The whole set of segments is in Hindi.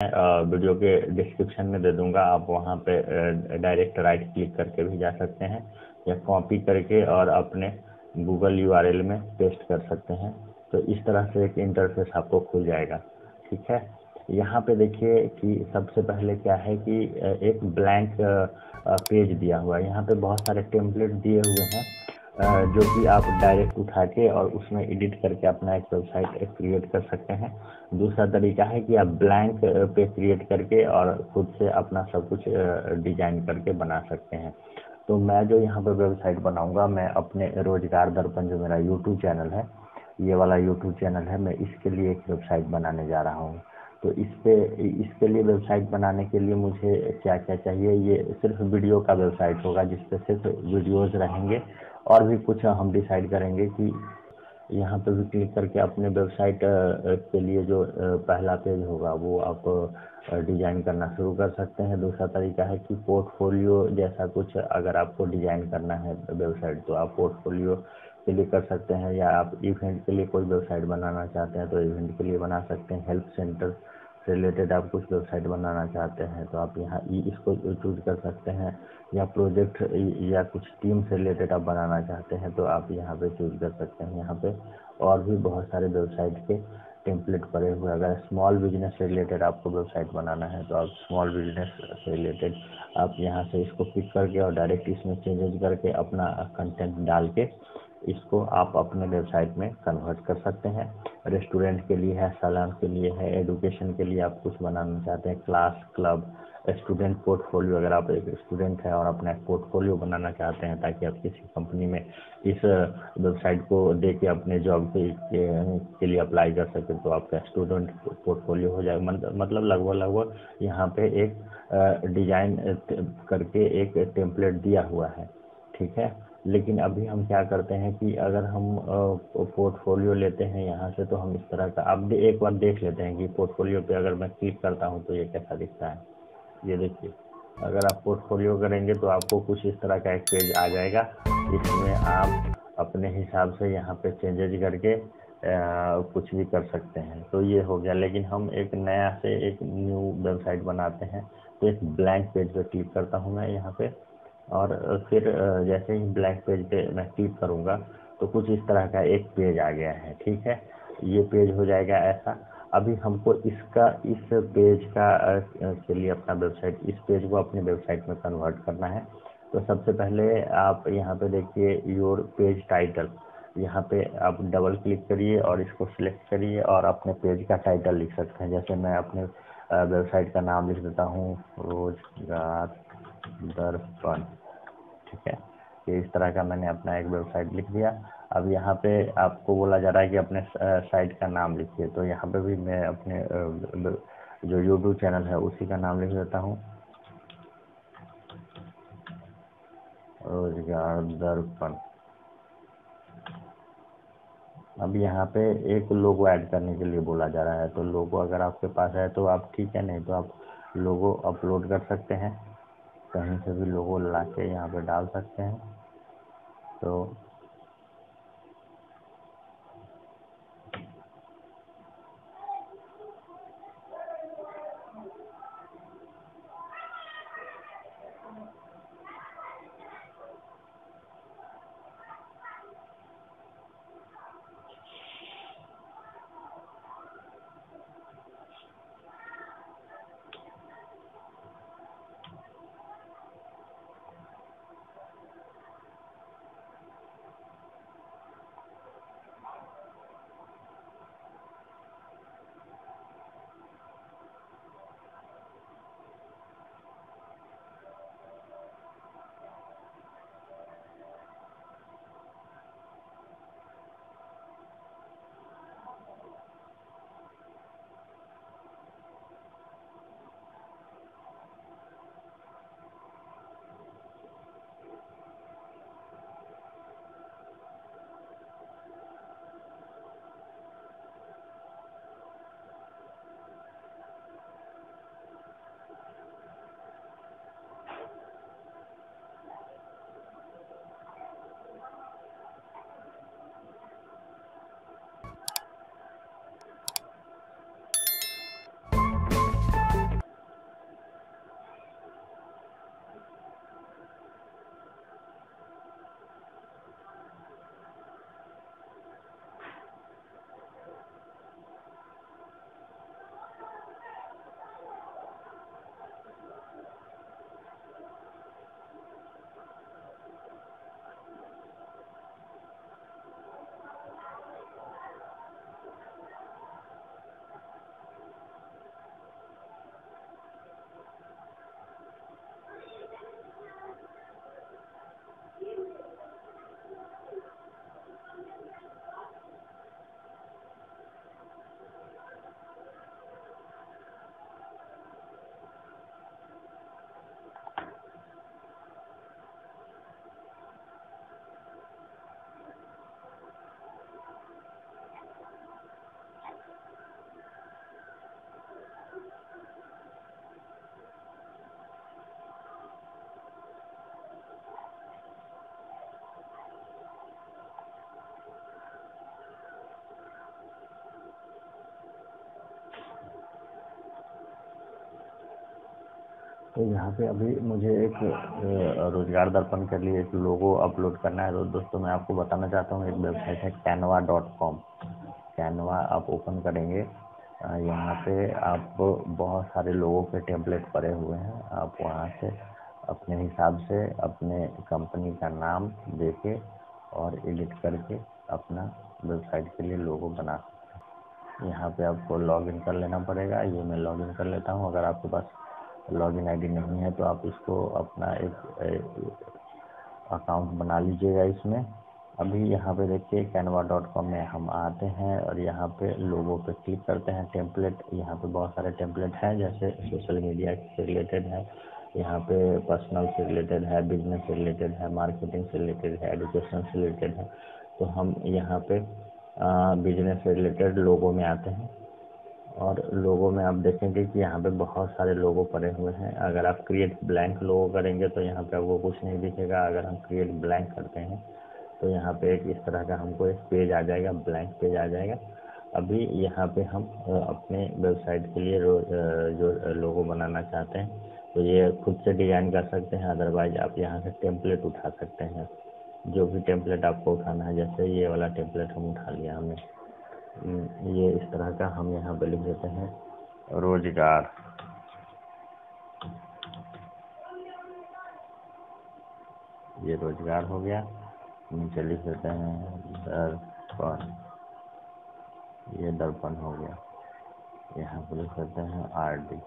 वीडियो के डिस्क्रिप्शन में दे दूंगा, आप वहां पे डायरेक्ट राइट क्लिक करके भी जा सकते हैं या कॉपी करके और अपने गूगल यूआरएल में पेस्ट कर सकते हैं। तो इस तरह से एक इंटरफेस आपको खुल जाएगा। ठीक है, यहाँ पे देखिए कि सबसे पहले क्या है कि एक ब्लैंक पेज दिया हुआ है। यहाँ पे बहुत सारे टेम्पलेट दिए हुए हैं जो कि आप डायरेक्ट उठा के और उसमें एडिट करके अपना एक वेबसाइट क्रिएट कर सकते हैं। दूसरा तरीका है कि आप ब्लैंक पे क्रिएट करके और खुद से अपना सब कुछ डिजाइन करके बना सकते हैं। तो मैं जो यहाँ पर वेबसाइट बनाऊंगा, मैं अपने रोजगार दर्पण जो मेरा यूट्यूब चैनल है, ये वाला यूट्यूब चैनल है, मैं इसके लिए एक वेबसाइट बनाने जा रहा हूँ। तो इसके लिए वेबसाइट बनाने के लिए मुझे क्या क्या चाहिए, ये सिर्फ वीडियो का वेबसाइट होगा जिसपे सिर्फ वीडियोज रहेंगे। और भी कुछ हम डिसाइड करेंगे कि यहाँ पे भी क्लिक करके अपने वेबसाइट के लिए जो पहला पेज होगा वो आप डिजाइन करना शुरू कर सकते हैं। दूसरा तरीका है कि पोर्टफोलियो जैसा कुछ अगर आपको डिजाइन करना है वेबसाइट, तो आप पोर्टफोलियो के लिए कर सकते हैं, या आप इवेंट के लिए कोई वेबसाइट बनाना चाहते हैं तो इवेंट के लिए बना सकते हैं। हेल्प सेंटर से रिलेटेड आप कुछ वेबसाइट बनाना चाहते हैं तो आप यहाँ इसको चूज कर सकते हैं, या प्रोजेक्ट या कुछ टीम से रिलेटेड आप बनाना चाहते हैं तो आप यहाँ पे चूज कर सकते हैं। यहाँ पे और भी बहुत सारे वेबसाइट के टेम्पलेट पड़े हुए। अगर स्मॉल बिजनेस से रिलेटेड आपको वेबसाइट बनाना है तो आप स्मॉल बिजनेस से रिलेटेड आप यहाँ से इसको पिक करके और डायरेक्ट इसमें चेंजेस करके अपना कंटेंट डाल के इसको आप अपने वेबसाइट में कन्वर्ट कर सकते हैं। रेस्टोरेंट के लिए है, सैलून के लिए है, एजुकेशन के लिए आप कुछ बनाना चाहते हैं, क्लास, क्लब, स्टूडेंट पोर्टफोलियो, अगर आप एक स्टूडेंट हैं और अपना एक पोर्टफोलियो बनाना चाहते हैं ताकि आप किसी कंपनी में इस वेबसाइट को दे के अपने जॉब के लिए अप्लाई कर सकें, तो आपका स्टूडेंट पोर्टफोलियो हो जाएगा। मतलब लगभग यहाँ पे एक डिजाइन करके एक टेम्पलेट दिया हुआ है। ठीक है, लेकिन अभी हम क्या करते हैं कि अगर हम पोर्टफोलियो लेते हैं यहाँ से, तो हम इस तरह का अब एक बार देख लेते हैं कि पोर्टफोलियो पे अगर मैं क्लिक करता हूँ तो ये कैसा दिखता है। ये देखिए, अगर आप पोर्टफोलियो करेंगे तो आपको कुछ इस तरह का एक पेज आ जाएगा। इसमें आप अपने हिसाब से यहाँ पे चेंजेज करके कुछ भी कर सकते हैं। तो ये हो गया, लेकिन हम एक नया से एक न्यू वेबसाइट बनाते हैं तो एक ब्लैंक पेज पे क्लिक करता हूँ मैं यहाँ पे, और फिर जैसे ही ब्लैंक पेज पे मैं क्लिक करूँगा तो कुछ इस तरह का एक पेज आ गया है। ठीक है, ये पेज हो जाएगा ऐसा। अभी हमको इस पेज का के लिए अपना वेबसाइट, इस पेज को अपनी वेबसाइट में कन्वर्ट करना है। तो सबसे पहले आप यहाँ पे देखिए योर पेज टाइटल, यहाँ पे आप डबल क्लिक करिए और इसको सिलेक्ट करिए और अपने पेज का टाइटल लिख सकते हैं। जैसे मैं अपने वेबसाइट का नाम लिख देता हूँ, रोजगार दर्पण। ठीक है, ये इस तरह का मैंने अपना एक वेबसाइट लिख दिया। अब यहाँ पे आपको बोला जा रहा है कि अपने साइट का नाम लिखिए, तो यहाँ पे भी मैं अपने जो यूट्यूब चैनल है उसी का नाम लिख देता हूँ, रोजगार दर्पण। अब यहाँ पे एक लोगो ऐड करने के लिए बोला जा रहा है, तो लोगो अगर आपके पास है तो आप ठीक है, नहीं तो आप लोगो अपलोड कर सकते हैं, कहीं से भी लोगो ला के यहाँ पे डाल सकते हैं। तो तो यहाँ पे अभी मुझे एक रोजगार दर्पण के लिए एक लोगो अपलोड करना है। तो दोस्तों मैं आपको बताना चाहता हूँ, एक वेबसाइट है canva.com। कैनवा आप ओपन करेंगे, यहाँ पे आप बहुत सारे लोगों के टेम्पलेट पड़े हुए हैं। आप वहाँ से अपने हिसाब से अपने कंपनी का नाम देके और एडिट करके अपना वेबसाइट के लिए लोगो बना सकते हैं। यहाँ पे आपको लॉगिन कर लेना पड़ेगा। ये मैं लॉगिन कर लेता हूँ। अगर आपके पास लॉगिन आईडी नहीं है तो आप इसको अपना एक अकाउंट बना लीजिएगा इसमें। अभी यहाँ पे देखिए canva.com में हम आते हैं और यहाँ पे लोगो पे क्लिक करते हैं। टेम्पलेट, यहाँ पे बहुत सारे टेम्पलेट हैं, जैसे सोशल मीडिया से रिलेटेड है, यहाँ पे पर्सनल से रिलेटेड है, बिजनेस से रिलेटेड है, मार्केटिंग से रिलेटेड है, एजुकेशन से रिलेटेड है। तो हम यहाँ पे बिजनेस से रिलेटेड लोगो में आते हैं और लोगो में आप देखेंगे कि यहाँ पे बहुत सारे लोगो पड़े हुए हैं। अगर आप क्रिएट ब्लैंक लोगो करेंगे तो यहाँ पे आपको कुछ नहीं दिखेगा। अगर हम क्रिएट ब्लैंक करते हैं तो यहाँ पे एक इस तरह का हमको एक पेज आ जाएगा, ब्लैंक पेज आ जाएगा। अभी यहाँ पे हम अपने वेबसाइट के लिए जो लोगो बनाना चाहते हैं तो ये खुद से डिजाइन कर सकते हैं। अदरवाइज आप यहाँ से टेम्पलेट उठा सकते हैं, जो भी टेम्पलेट आपको उठाना है। जैसे ये वाला टेम्पलेट हम उठा लिया हमने, ये इस तरह का हम यहाँ पे लिख देते हैं रोजगार। ये रोजगार हो गया। नीचे लिख देते हैं दर्पण, ये दर्पण हो गया। यहाँ पे लिख देते हैं RD।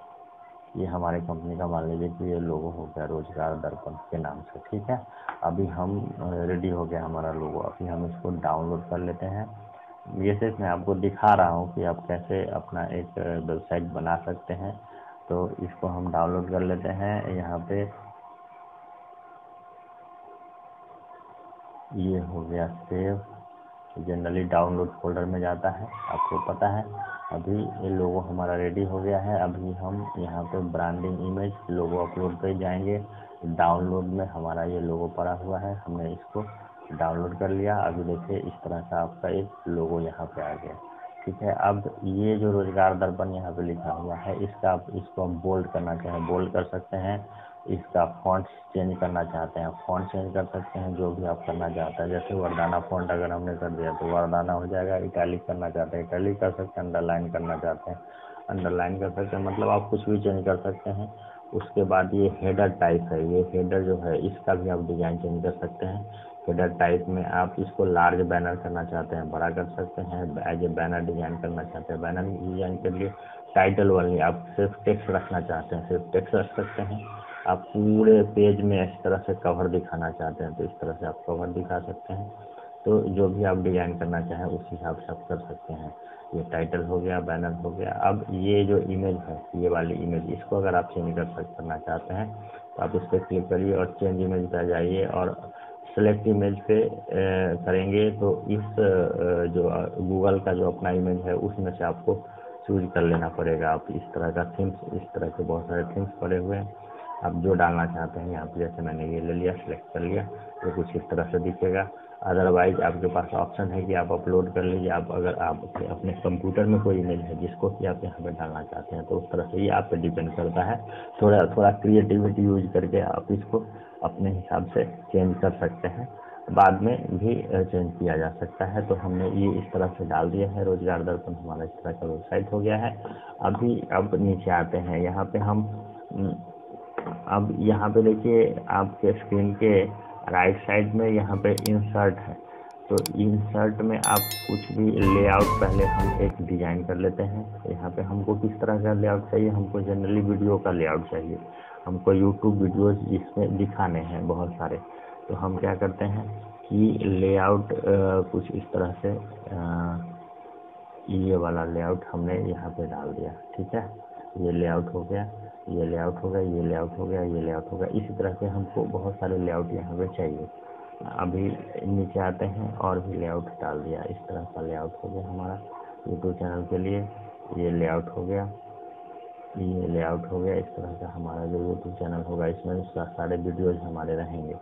ये हमारे कंपनी का मान लीजिए कि ये लोगो हो गया रोजगार दर्पण के नाम से, ठीक है। अभी हम रेडी हो गया हमारा लोगो। अभी हम इसको डाउनलोड कर लेते हैं। ये सिर्फ मैं आपको दिखा रहा हूँ कि आप कैसे अपना एक वेबसाइट बना सकते हैं। तो इसको हम डाउनलोड कर लेते हैं। यहाँ पे ये हो गया सेव, जनरली डाउनलोड फोल्डर में जाता है, आपको पता है। अभी ये लोगो हमारा रेडी हो गया है। अभी हम यहाँ पे ब्रांडिंग इमेज लोगो अपलोड पे जाएंगे। डाउनलोड में हमारा ये लोगो पड़ा हुआ है, हमने इसको डाउनलोड कर लिया। अभी देखिए इस तरह का आपका एक लोगो यहाँ पे आ गया, ठीक है। अब ये जो रोजगार दर्पण यहाँ पे लिखा हुआ है, इसको हम बोल्ड करना चाहें बोल्ड कर सकते हैं। इसका फॉन्ट चेंज करना चाहते हैं फॉन्ट चेंज कर सकते हैं, जो भी आप करना चाहते हैं। जैसे वरदाना फॉन्ट अगर हमने कर दिया तो वरदाना हो जाएगा। इटैलिक करना चाहते हैं इटैलिक कर सकते हैं। अंडरलाइन करना चाहते हैं अंडरलाइन कर सकते हैं। मतलब आप कुछ भी चेंज कर सकते हैं। उसके बाद ये हेडर टाइप है, ये हेडर जो है इसका भी आप डिजाइन चेंज कर सकते हैं। हेडर टाइप में आप इसको लार्ज बैनर करना चाहते हैं, बड़ा कर सकते हैं। एज ए बैनर डिजाइन करना चाहते हैं, बैनर डिजाइन के लिए टाइटल वाली आप सिर्फ टेक्स्ट रखना चाहते हैं, सिर्फ टेक्स्ट रख सकते हैं। आप पूरे पेज में इस तरह से कवर दिखाना चाहते हैं तो इस तरह से आप कवर दिखा सकते हैं। तो जो भी आप डिजाइन करना चाहें उस हिसाब से आप कर सकते हैं। ये टाइटल हो गया, बैनर हो गया। अब ये जो इमेज है, ये वाली इमेज, इसको अगर आप चेंज करना चाहते हैं तो आप इस पर क्लिक करिए और चेंज इमेज पे जाइए और सेलेक्ट इमेज पे करेंगे तो इस जो गूगल का जो अपना इमेज है उसमें से आपको चूज कर लेना पड़ेगा। आप इस तरह का थीम्स, इस तरह के बहुत सारे थीम्स पड़े हुए हैं, आप जो डालना चाहते हैं यहाँ पे, जैसे मैंने ये ले लिया, सेलेक्ट कर लिया, तो कुछ इस तरह से दिखेगा। अदरवाइज आपके पास ऑप्शन है कि आप अपलोड कर लीजिए। आप अगर आप अपने कंप्यूटर में कोई इमेज है जिसको कि आप यहाँ पे डालना चाहते हैं तो उस तरह से ये आप पे डिपेंड करता है। थोड़ा थोड़ा क्रिएटिविटी यूज करके आप इसको अपने हिसाब से चेंज कर सकते हैं, बाद में भी चेंज किया जा सकता है। तो हमने ये इस तरह से डाल दिया है। रोजगार दर्पण हमारा इस तरह का वेबसाइट हो गया है। अब नीचे आते हैं। यहाँ पे हम अब यहाँ पे देखिए आपके स्क्रीन के राइट साइड में यहाँ पे इंसर्ट है। तो इंसर्ट में आप कुछ भी लेआउट, पहले हम एक डिजाइन कर लेते हैं। यहाँ पे हमको किस तरह का लेआउट चाहिए, हमको जनरली वीडियो का लेआउट चाहिए। हमको यूट्यूब वीडियोस इसमें दिखाने हैं बहुत सारे। तो हम क्या करते हैं कि लेआउट कुछ इस तरह से ये वाला लेआउट हमने यहाँ पे डाल दिया, ठीक है। ये लेआउट हो गया, ये लेआउट हो गया, ये लेआउट हो गया, ये लेआउट हो गया। इसी तरह से हमको बहुत सारे लेआउट यहाँ पे चाहिए। अभी नीचे आते हैं और भी लेआउट डाल दिया। इस तरह का लेआउट हो गया हमारा यूट्यूब चैनल के लिए। ये लेआउट हो गया, ये लेआउट हो गया। इस तरह का हमारा जो यूट्यूब चैनल होगा इसमें सारे वीडियोज हमारे रहेंगे,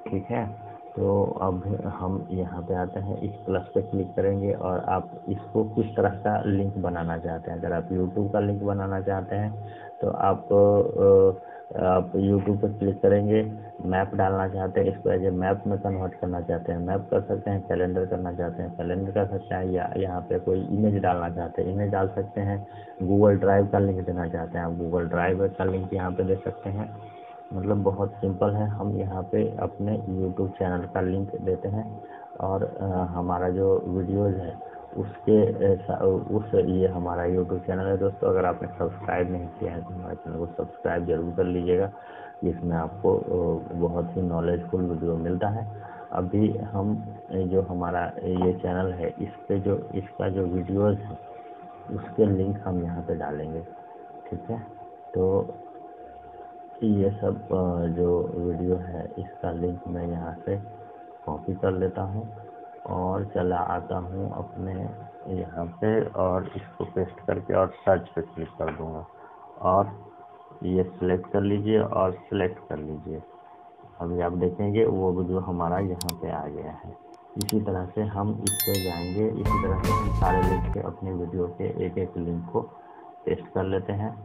ठीक है। तो अब हम यहाँ पे आते हैं, इस प्लस पे क्लिक करेंगे और आप इसको किस तरह का लिंक बनाना चाहते हैं। अगर आप यूट्यूब का लिंक बनाना चाहते हैं तो आप YouTube पर क्लिक करेंगे, मैप डालना चाहते हैं, इसको एज ए मैप में कन्वर्ट करना चाहते हैं, मैप कर सकते हैं, कैलेंडर करना चाहते हैं, कैलेंडर कर सकते हैं, या यहाँ पे कोई इमेज डालना चाहते हैं, इमेज डाल सकते हैं, गूगल ड्राइव का लिंक देना चाहते हैं, आप गूगल ड्राइव का लिंक यहाँ पे दे सकते हैं। मतलब बहुत सिंपल है। हम यहाँ पे अपने YouTube चैनल का लिंक देते हैं और हमारा जो वीडियोज़ है ये हमारा YouTube चैनल है दोस्तों। अगर आपने सब्सक्राइब नहीं किया है तो हमारे चैनल को सब्सक्राइब जरूर कर लीजिएगा, जिसमें आपको बहुत ही नॉलेजफुल वीडियो मिलता है। अभी हम जो हमारा ये चैनल है इसका जो वीडियोज़ है उसके लिंक हम यहाँ पे डालेंगे, ठीक है। तो ये सब जो वीडियो है इसका लिंक मैं यहाँ से कॉपी कर लेता हूँ और चला आता हूँ अपने यहाँ पे और इसको पेस्ट करके और सर्च पे क्लिक कर दूँगा और ये सिलेक्ट कर लीजिए और सिलेक्ट कर लीजिए। अभी आप देखेंगे वो वीडियो हमारा यहाँ पे आ गया है। इसी तरह से हम इस पे जाएंगे, इसी तरह से हम सारे लिंक के अपने वीडियो के एक एक लिंक को पेस्ट कर लेते हैं।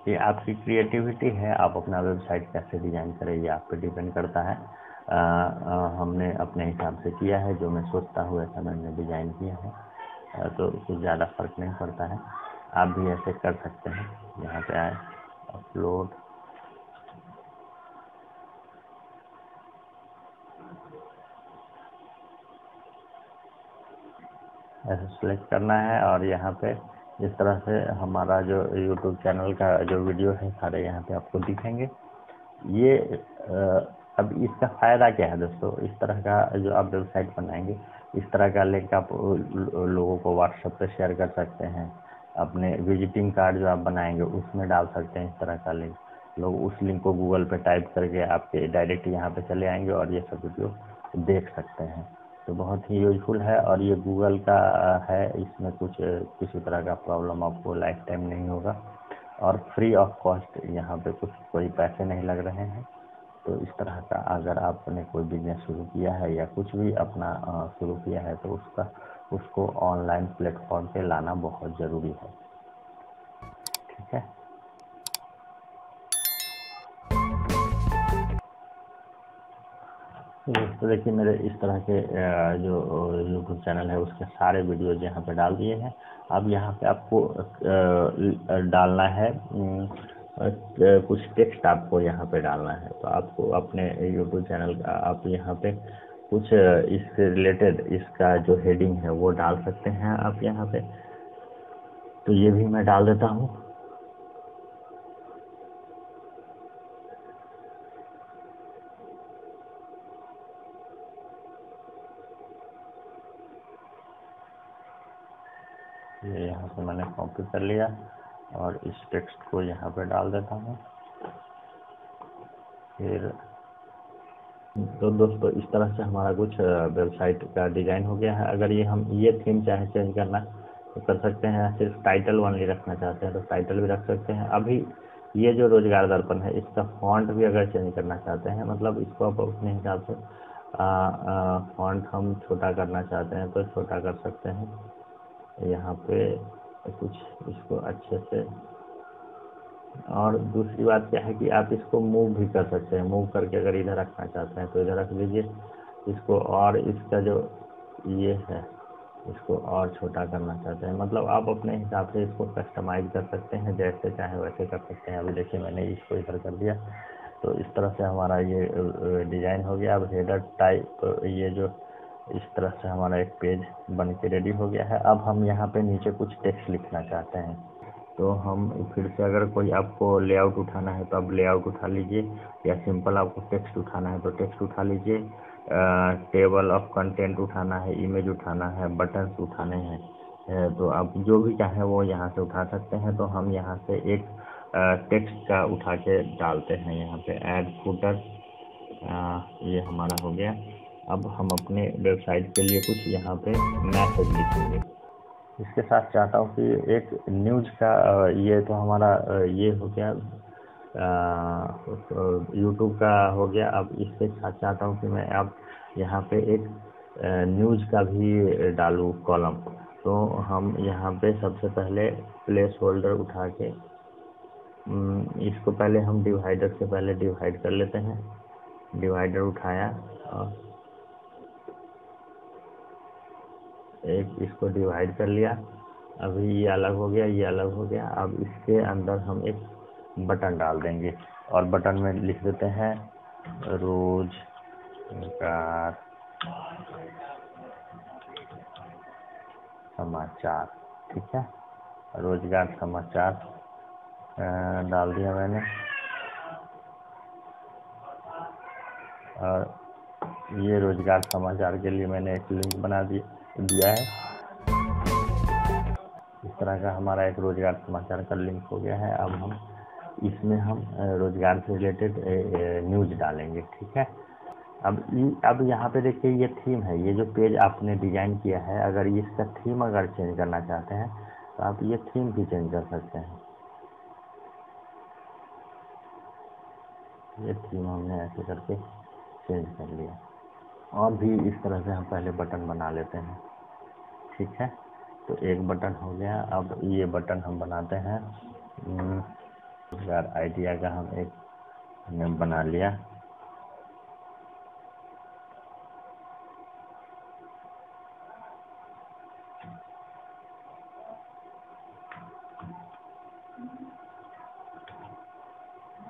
ये आपकी क्रिएटिविटी है, आप अपना वेबसाइट कैसे डिज़ाइन करें ये आप पे डिपेंड करता है। हमने अपने हिसाब से किया है, जो मैं सोचता हूँ ऐसा मैंने डिज़ाइन किया है, तो कुछ ज़्यादा फर्क नहीं पड़ता है। आप भी ऐसे कर सकते हैं। यहाँ पे आए, अपलोड, ऐसे सेलेक्ट करना है और यहाँ पे इस तरह से हमारा जो YouTube चैनल का जो वीडियो है सारे यहाँ पे आपको दिखेंगे। ये अब इसका फ़ायदा क्या है दोस्तों, इस तरह का जो आप वेबसाइट बनाएंगे इस तरह का लिंक आप लोगों को व्हाट्सएप पे शेयर कर सकते हैं। अपने विजिटिंग कार्ड जो आप बनाएंगे उसमें डाल सकते हैं इस तरह का लिंक। लोग उस लिंक को गूगल पे टाइप करके आपके डायरेक्ट यहाँ पे चले आएंगे और ये सब वीडियो देख सकते हैं। तो बहुत ही यूजफुल है और ये गूगल का है, इसमें किसी तरह का प्रॉब्लम आपको लाइफ टाइम नहीं होगा और फ्री ऑफ कॉस्ट, यहाँ पे कोई पैसे नहीं लग रहे हैं। तो इस तरह का अगर आपने कोई बिजनेस शुरू किया है या कुछ भी अपना शुरू किया है तो उसको ऑनलाइन प्लेटफॉर्म पे लाना बहुत ज़रूरी है, ठीक है। तो देखिए मेरे इस तरह के जो यूट्यूब चैनल है उसके सारे वीडियोज यहाँ पे डाल दिए हैं। अब यहाँ पे आपको डालना है कुछ टेक्स्ट आपको यहाँ पे डालना है। तो आपको अपने यूट्यूब चैनल का आप यहाँ पे कुछ इससे रिलेटेड इसका जो हेडिंग है वो डाल सकते हैं आप यहाँ पे। तो ये भी मैं डाल देता हूँ। ये यहाँ से मैंने कॉपी कर लिया और इस टेक्स्ट को यहाँ पे डाल देता हूँ। फिर तो दोस्तों इस तरह से हमारा कुछ वेबसाइट का डिज़ाइन हो गया है। अगर ये थीम चाहे चेंज करना तो कर सकते हैं, सिर्फ टाइटल ओनली रखना चाहते हैं तो टाइटल भी रख सकते हैं। अभी ये जो रोजगार दर्पण है इसका फॉन्ट भी अगर चेंज करना चाहते हैं, मतलब इसको आप अपने हिसाब से फॉन्ट हम छोटा करना चाहते हैं तो छोटा कर सकते हैं। यहाँ पे कुछ इसको अच्छे से, और दूसरी बात क्या है कि आप इसको मूव भी कर सकते हैं। मूव करके अगर इधर रखना चाहते हैं तो इधर रख दीजिए इसको, और इसका जो ये है इसको और छोटा करना चाहते हैं, मतलब आप अपने हिसाब से इसको कस्टमाइज कर सकते हैं, जैसे चाहे वैसे कर सकते हैं। अभी देखिए मैंने इसको इधर कर दिया तो इस तरह से हमारा ये डिज़ाइन हो गया। अब हेडर टाइप ये जो इस तरह से हमारा एक पेज बन के रेडी हो गया है। अब हम यहाँ पे नीचे कुछ टेक्स्ट लिखना चाहते हैं तो हम फिर से, अगर कोई आपको लेआउट उठाना है तो आप लेआउट उठा लीजिए, या सिंपल आपको टेक्स्ट उठाना है तो टेक्स्ट उठा लीजिए। टेबल ऑफ कंटेंट उठाना है, इमेज उठाना है, बटन्स उठाने हैं, तो आप जो भी चाहें वो यहाँ से उठा सकते हैं। तो हम यहाँ से एक टेक्स्ट का उठा के डालते हैं यहाँ पे, ऐड फुटर, ये हमारा हो गया। अब हम अपने वेबसाइट के लिए कुछ यहाँ पे मैसेज लिखेंगे। इसके साथ चाहता हूँ कि एक न्यूज़ का ये तो हमारा ये हो गया यूट्यूब का हो गया। अब इसके साथ चाहता हूँ कि मैं अब यहाँ पे एक न्यूज़ का भी डालूँ कॉलम। तो हम यहाँ पे सबसे पहले प्लेस होल्डर उठा के इसको पहले हम डिवाइडर से पहले डिवाइड कर लेते हैं। डिवाइडर उठाया और एक इसको डिवाइड कर लिया। अभी ये अलग हो गया, ये अलग हो गया। अब इसके अंदर हम एक बटन डाल देंगे और बटन में लिख देते हैं रोजगार समाचार। ठीक है, रोजगार समाचार डाल दिया मैंने। और ये रोजगार समाचार के लिए मैंने एक लिंक बना दिया है। इस तरह का हमारा एक रोजगार समाचार का लिंक हो गया है। अब हम इसमें हम रोजगार से रिलेटेड न्यूज़ डालेंगे। ठीक है, अब यहाँ पे देखिए ये थीम है। ये जो पेज आपने डिजाइन किया है, अगर इसका थीम अगर चेंज करना चाहते हैं तो आप ये थीम भी चेंज कर सकते हैं। ये थीम हमने ऐसे करके चेंज कर लिया। और भी इस तरह से हम पहले बटन बना लेते हैं। ठीक है, तो एक बटन हो गया। अब ये बटन हम बनाते हैं रोजगार आइडिया का हम एक हमने बना लिया।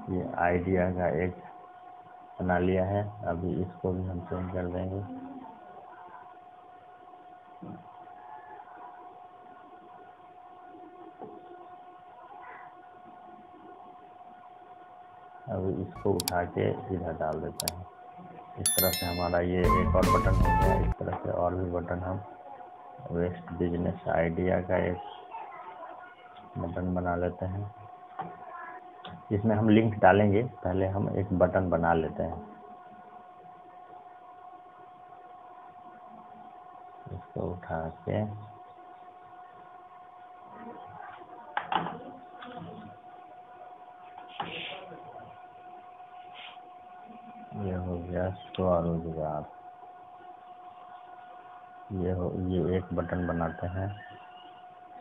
ये आइडिया का एक बना लिया है। अभी इसको भी हम चेंज कर देंगे। अभी इसको उठा के इधर डाल देते हैं। इस तरह से हमारा ये एक और बटन हो गया। इस तरह से और भी बटन हम वेस्ट बिजनेस आइडिया का एक बटन बना लेते हैं। इसमें हम लिंक डालेंगे, पहले हम एक बटन बना लेते हैं। इसको उठा के ये हो गया स्वरोजगार। ये एक बटन बनाते हैं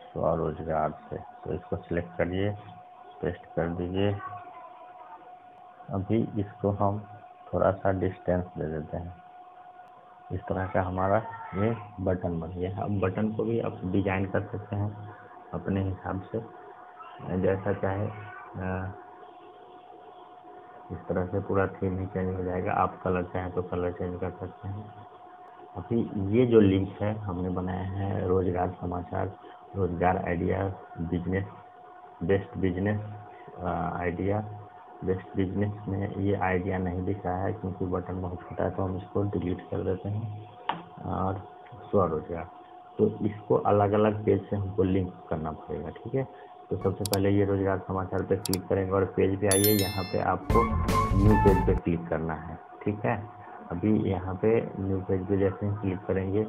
स्वरोजगार से। तो इसको सिलेक्ट करिए, पेस्ट कर दीजिए। अभी इसको हम थोड़ा सा डिस्टेंस दे देते हैं। इस तरह का हमारा ये बटन बन गया। अब बटन को भी आप डिजाइन कर सकते हैं अपने हिसाब से, जैसा चाहे। इस तरह से पूरा थीम ही चेंज हो जाएगा। आप कलर चाहें तो कलर चेंज कर सकते हैं। अभी ये जो लिंक है हमने बनाया है रोजगार समाचार, रोजगार idea, business, best business idea. Best business में ये आइडिया नहीं दिख रहा है क्योंकि बटन बहुत छोटा है, तो हम इसको डिलीट कर देते हैं। और स्वरोजगार, तो इसको अलग अलग पेज से हमको लिंक करना पड़ेगा। ठीक है, तो सबसे पहले ये रोजगार समाचार पे क्लिक करेंगे और पेज पे आइए। यहाँ पे आपको न्यू पेज पे क्लिक करना है। ठीक है, अभी यहाँ पे न्यू पेज पे जैसे ही क्लिक करेंगे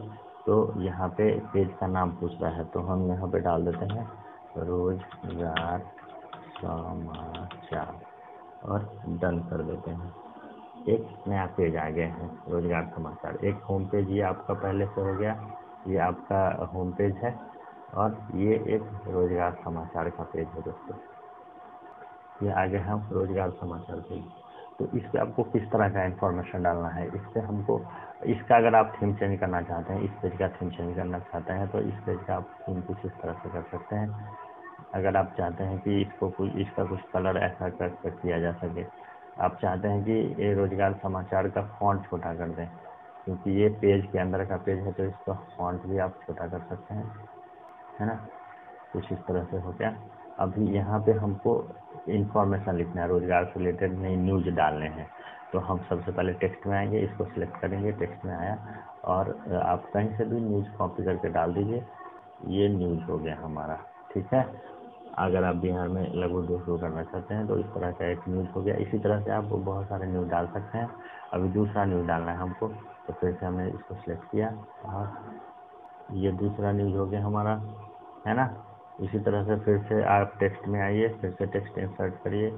तो यहाँ पे पेज का नाम पूछ रहा है, तो हम यहाँ पे डाल देते हैं रोजगार समाचार और डन कर देते हैं। एक नया पेज आ गया है रोजगार समाचार। एक होम पेज ये आपका पहले से हो गया, ये आपका होम पेज है। और ये एक रोजगार समाचार का पेज है दोस्तों। ये आगे हम रोजगार समाचार पेज। तो इस पर आपको किस तरह का इंफॉर्मेशन डालना है, इस पर हमको इसका अगर आप थीम चेंज करना चाहते हैं, इस पेज का थीम चेंज करना चाहते हैं, तो इस पेज का आप थीम कुछ इस तरह से कर सकते हैं। अगर आप चाहते हैं कि इसका कुछ कलर ऐसा कर किया जा सके, आप चाहते हैं कि ये रोजगार समाचार का फॉन्ट छोटा कर दें क्योंकि ये पेज के अंदर का पेज है, तो इसका फॉन्ट भी आप छोटा कर सकते हैं, है ना। कुछ इस तरह से हो गया। अभी यहाँ पे हमको इंफॉर्मेशन लिखना है, रोजगार से रिलेटेड नई न्यूज डालने हैं। तो हम सबसे पहले टेक्स्ट में आएंगे, इसको सिलेक्ट करेंगे, टेक्स्ट में आया और आप कहीं से भी न्यूज़ कॉपी करके डाल दीजिए। ये न्यूज़ हो गया हमारा। ठीक है, अगर आप बिहार में लघु उद्योग शुरू करना चाहते हैं तो इस तरह का एक न्यूज़ हो गया। इसी तरह से आप बहुत सारे न्यूज़ डाल सकते हैं। अभी दूसरा न्यूज़ डालना है हमको, तो फिर से हमने इसको सिलेक्ट किया और ये दूसरा न्यूज़ हो गया हमारा, है ना। इसी तरह से फिर से आप टेक्स्ट में आइए, फिर से टेक्स्ट इंसर्ट करिए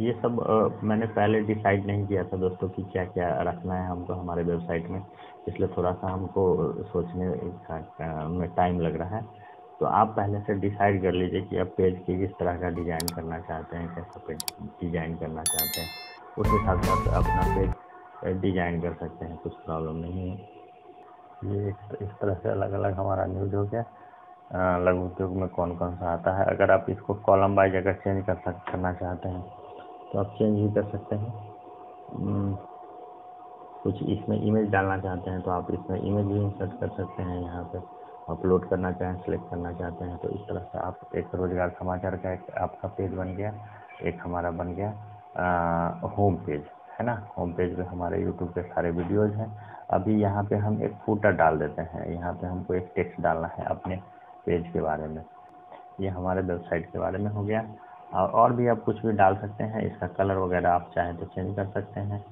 ये सब मैंने पहले डिसाइड नहीं किया था दोस्तों कि क्या क्या रखना है हमको हमारे वेबसाइट में, इसलिए थोड़ा सा हमको सोचने में टाइम लग रहा है। तो आप पहले से डिसाइड कर लीजिए कि आप पेज की किस तरह का डिज़ाइन करना चाहते हैं, कैसा पेज डिज़ाइन करना चाहते हैं, उस हिसाब से आप अपना पेज डिज़ाइन कर सकते हैं, कुछ प्रॉब्लम नहीं है। ये इस तरह से अलग अलग हमारा न्यूज हो गया। लघु उद्योग में कौन कौन सा आता है। अगर आप इसको कॉलम वाइज अगर चेंज करना चाहते हैं तो आप चेंज भी कर सकते हैं। कुछ इसमें इमेज डालना चाहते हैं तो आप इसमें इमेज भी इंसर्ट कर सकते हैं। यहाँ पे अपलोड करना चाहें, सेलेक्ट करना चाहते हैं, तो इस तरह से आप एक रोजगार समाचार का एक आपका पेज बन गया, एक हमारा बन गया होम पेज, है ना। होम पेज में हमारे यूट्यूब के सारे वीडियोज़ हैं। अभी यहाँ पे हम एक फूटर डाल देते हैं, यहाँ पे हमको एक टेक्स्ट डालना है अपने पेज के बारे में। ये हमारे वेबसाइट के बारे में हो गया। और भी आप कुछ भी डाल सकते हैं। इसका कलर वगैरह आप चाहें तो चेंज कर सकते हैं,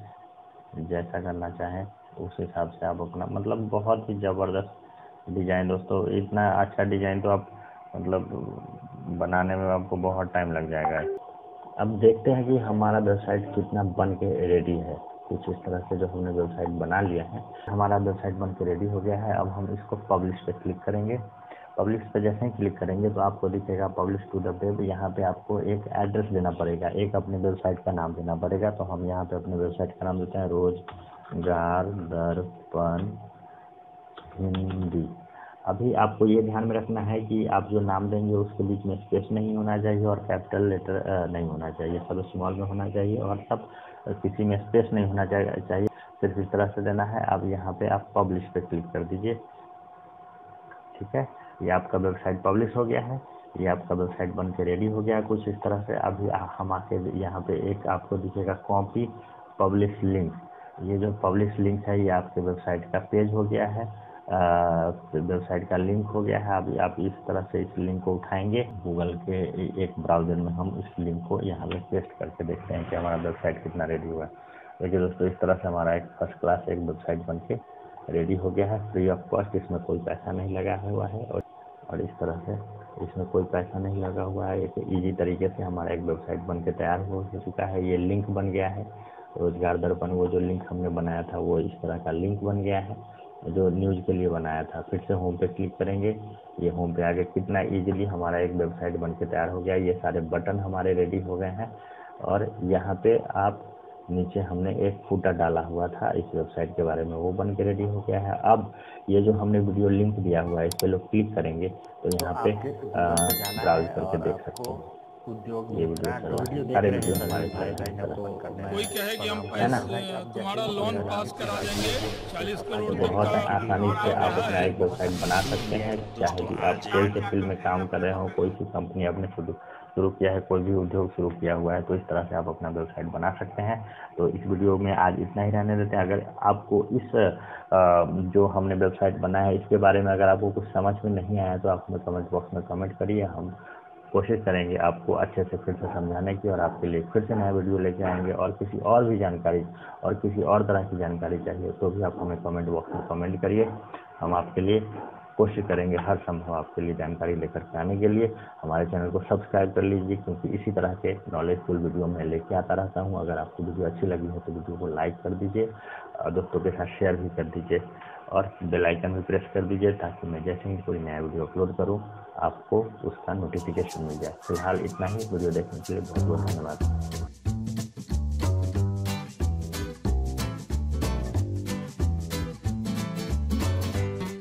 जैसा करना चाहें उस हिसाब से आप अपना, मतलब बहुत ही ज़बरदस्त डिज़ाइन दोस्तों। इतना अच्छा डिज़ाइन तो आप मतलब बनाने में आपको बहुत टाइम लग जाएगा। अब देखते हैं कि हमारा वेबसाइट कितना बन के रेडी है। कुछ इस तरह से जो हमने वेबसाइट बना लिया है, हमारा वेबसाइट बन के रेडी हो गया है। अब हम इसको पब्लिश पे क्लिक करेंगे। पब्लिश पे जैसे ही क्लिक करेंगे तो आपको दिखेगा पब्लिश टू द वेब। यहाँ पे आपको एक एड्रेस देना पड़ेगा, एक अपने वेबसाइट का नाम देना पड़ेगा। तो हम यहाँ पे अपने वेबसाइट का नाम देते हैं रोजगार दर्पण हिंदी। अभी आपको ये ध्यान में रखना है कि आप जो नाम देंगे उसके बीच में स्पेस नहीं होना चाहिए और कैपिटल लेटर नहीं होना चाहिए, सब स्मॉल में होना चाहिए और सब किसी में स्पेस नहीं होना चाहिए। सिर्फ इस तरह से देना है। अब यहाँ पे आप पब्लिश पे क्लिक कर दीजिए। ठीक है, ये आपका वेबसाइट पब्लिश हो गया है। ये आपका वेबसाइट बन के रेडी हो गया कुछ इस तरह से। अभी हम आके यहाँ पे एक आपको दिखेगा कॉपी पब्लिश लिंक। ये जो पब्लिश लिंक है ये आपके वेबसाइट का पेज हो गया है, वेबसाइट का लिंक हो गया है। अभी आप इस तरह से इस लिंक को उठाएंगे गूगल के एक ब्राउज़र में, हम इस लिंक को यहाँ पे पेस्ट करके देखते हैं कि हमारा वेबसाइट कितना रेडी हुआ है। देखिए दोस्तों, इस तरह से हमारा एक फर्स्ट क्लास एक वेबसाइट बन के रेडी हो गया है, फ्री ऑफ कॉस्ट। इसमें कोई पैसा नहीं लगा हुआ है और इस तरह से इसमें कोई पैसा नहीं लगा हुआ है। एक ईजी तरीके से हमारा एक वेबसाइट बन के तैयार हो चुका है। ये लिंक बन गया है रोजगार दर्पण, वो जो लिंक हमने बनाया था वो इस तरह का लिंक बन गया है जो न्यूज़ के लिए बनाया था। फिर से होम पे क्लिक करेंगे, ये होम पे आगे कितना इजीली हमारा एक वेबसाइट बन के तैयार हो गया। ये सारे बटन हमारे रेडी हो गए हैं और यहाँ पे आप नीचे हमने एक फूटर डाला हुआ था इस वेबसाइट के बारे में, वो बन के रेडी हो गया है। अब ये जो हमने वीडियो लिंक दिया हुआ है इस पे लोग क्लिक करेंगे तो यहाँ पे ब्राउज करके देख सकते हैं ये वीडियो चल रहा है। सारे वीडियो हमारे कोई कहे कि हम है ना। तुम्हारा लोन पास करा देंगे 40 करोड़ तक बहुत का, आसानी से प्लॉट आप मिला अपना है। एक वेबसाइट बना सकते हैं, चाहे भी आप कोई से फील्ड में काम कर रहे हो, कोई सी कंपनी आपने शुरू किया है, कोई भी उद्योग शुरू किया हुआ है, तो इस तरह से आप अपना वेबसाइट बना सकते हैं। तो इस वीडियो में आज इतना ही रहने देते हैं। अगर आपको इस जो हमने वेबसाइट बनाया है इसके बारे में अगर आपको कुछ समझ में नहीं आया तो आप हमें कमेंट बॉक्स में कमेंट करिए, हम कोशिश करेंगे आपको अच्छे से फिर से समझाने की और आपके लिए फिर से नया वीडियो लेके आएंगे। और किसी और भी जानकारी और किसी और तरह की जानकारी चाहिए तो भी आप हमें कमेंट बॉक्स में कमेंट करिए, हम आपके लिए कोशिश करेंगे हर संभव आपके लिए जानकारी लेकर के आने के लिए। हमारे चैनल को सब्सक्राइब कर लीजिए क्योंकि इसी तरह के नॉलेजफुल वीडियो मैं लेके आता रहता हूँ। अगर आपको वीडियो अच्छी लगी हो तो वीडियो को लाइक कर दीजिए, दोस्तों के साथ शेयर भी कर दीजिए और बेल आइकन भी प्रेस कर दीजिए ताकि मैं जैसे ही कोई नया वीडियो अपलोड करूँ आपको उसका नोटिफिकेशन मिल जाए। फिलहाल इतना ही। वीडियो देखने के लिए बहुत बहुत धन्यवाद।